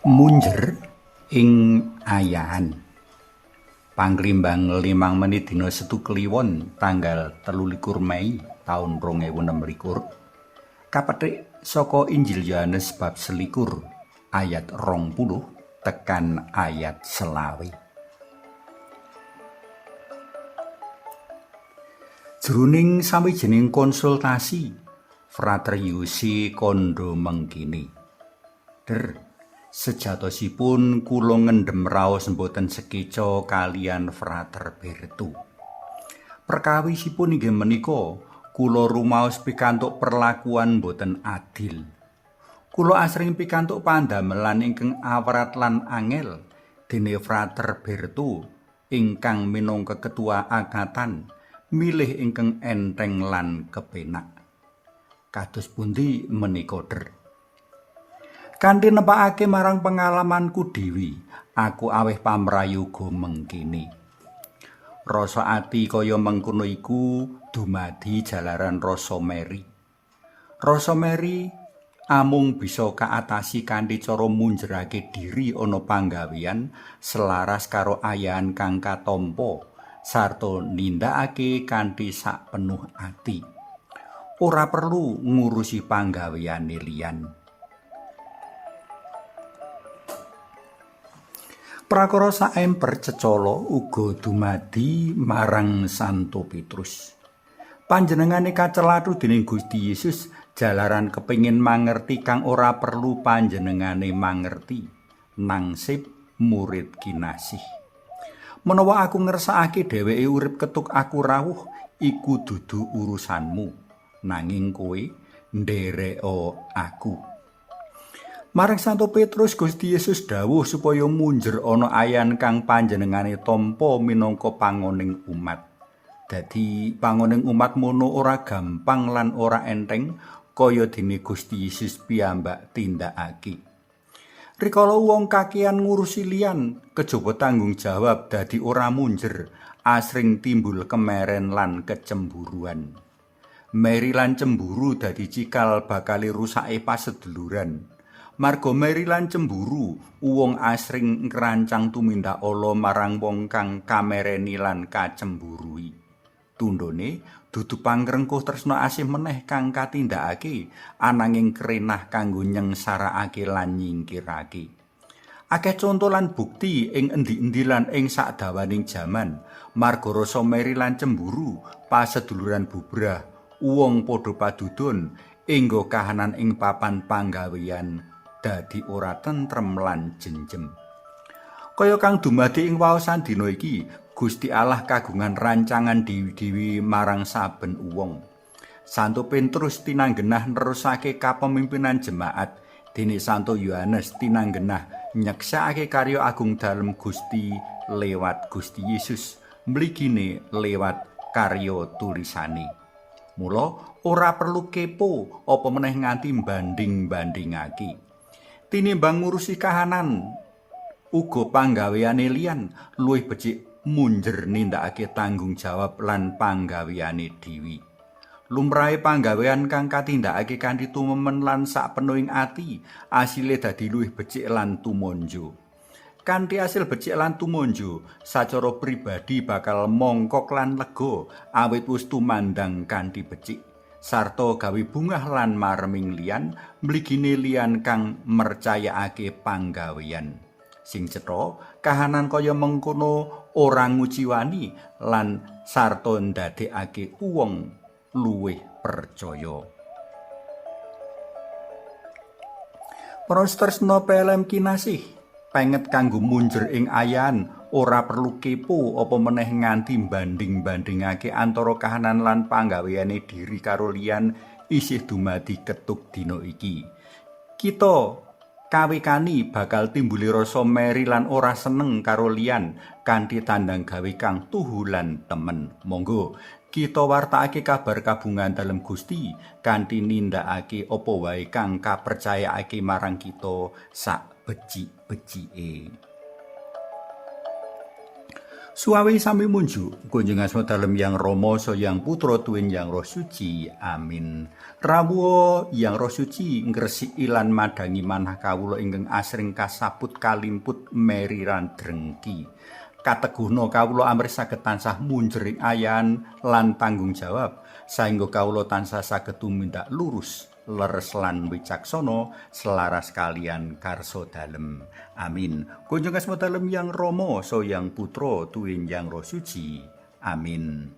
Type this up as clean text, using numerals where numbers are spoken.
Munjer ing ayahan pangrimbang 5 menit dina Setu Kliwon tanggal 23 Mei taun 2026 kapethik saka Injil Yohanes bab 21 ayat 20 tekan ayat 25. Jroning sawijining konsultasi Frater Yusi kandha mengkini. Sejatosipun kula ngendhem raos mboten sekeca kalian Frater Bertu. Perkawisipun inggih menika kula rumaos pikantuk perlakuan mboten adil. Kula asring pikantuk pandamelan ingkang awrat lan angel dene Frater Bertu ingkang minangka ketua angkatan milih ingkang enteng lan kepenak. Kados pundi menika Kanthi nepakake marang pengalamanku dhewe, aku aweh pamrayoga mengkini. Rasa ati kaya mengkono iku dumadi jalaran rasa meri. Rasa meri amung bisa kaatasi kanthi cara munjerake diri ana panggawean selaras karo ayahan kang katampa sarta nindakake kanthi sak penuh ati. Ora perlu ngurusi panggaweane liyan. Prakara saemper cecala uga dumadi marang Santo Petrus. Panjenengane kacelathu dening Gusti Yesus jalaran kepingin mangerti kang ora perlu panjenengane mangerti. Nangsip murid kinasih. Menawa aku ngersakake dheweke urip ketuk aku rawuh, iku dudu urusanmu. Nanging kowe ndereka aku. Marang Santo Petrus Gusti Yesus dawuh supaya munjer ana ayan kang panjenengane tampa minangka pangoning umat. Dadi pangoning umat mono ora gampang lan ora enteng kaya dene Gusti Yesus piyambak tindakake. Rikala wong kakean ngurusi liyan, kejaba tanggung jawab dadi ora munjer, asring timbul kemeren lan kecemburuan. Meri lan cemburu dadi cikal bakale rusake paseduluran. Marga meri lan cemburu, wong asring ngrancang tumindak ala marang wong kang kamereni lan kacemburui. Tundhone dudu pangrengkuh tresna asih meneh kang katindakake, ananging krenah kanggo nyengsarakake lan nyingkirake. Akeh conto lan bukti ing endi-endi lan ing sakdawaning jaman, marga rasa meri lan cemburu, paseduluran bubrah, wong padha padudon, enggo kahanan ing papan panggawean dadi ora tentrem lan jenjem. Kaya kang dumadi ing waosan dina iki, Gusti Allah kagungan rancangan dewi-dewi marang saben wong. Santo Petrus tinanggenah nerusake kapemimpinan jemaat, dene Santo Yohanes tinanggenah nyeksakake karya agung dalem Gusti lewat Gusti Yesus, mligine lewat karya tulisane. Mula ora perlu kepo apa meneh nganti banding-bandingake. Tinimbang ngurusi kahanan uga panggaweane liyan luwih becik munjer nindakake tanggung jawab lan panggaweane dhewe. Lumrahe panggawean kang katindakake kanthi tumemen lan sak penuhing ati, asile dadi luwih becik lan tumonjo. Kanthi asil becik lan tumonjo, sacara pribadi bakal mongkok lan lega awit wis tumandang kanthi becik. Sarta gawe bungah lan mareming liyan mligine liyan kang mercayakake panggawean. Sing cetha kahanan kaya mengkono ora nguciwani lan sarta ndadekake wong luwih percaya. Para tresna PLM kinasih, penget kanggo munjer ing ayan ora perlu kepo apa meneh nganti banding-bandingake antara kahanan lan panggaweane diri karo liyan isih dumadi ketuk dina iki. Kita kawekani bakal timbuli rasa meri lan ora seneng karo liyan kanthi tandang gawe kang tuhu lan temen. Monggo kita wartakake kabar kabungan dalem Gusti kanthi nindakake apa wae kang kapercayakake marang kita sak becik-becike. Suawi sami munjuk, kunjung asma dalem yang Rama so yang Putra tuwin yang Roh Suci. Amin. Rawuh yang Roh Suci ngresiki lan madangi manah kawula ingkang asring kasaput kalimput meriran drengki. Kateguhna kawula amrih saged tansah munjering ayan lan tanggung jawab saengga kawula tansah saged tumindak lurus leres lan wicaksana selaras kalian karsa dalem. Amin. Kunjung asma dalem yang Rama so yang Putra tuwin yang Roh Suci. Amin.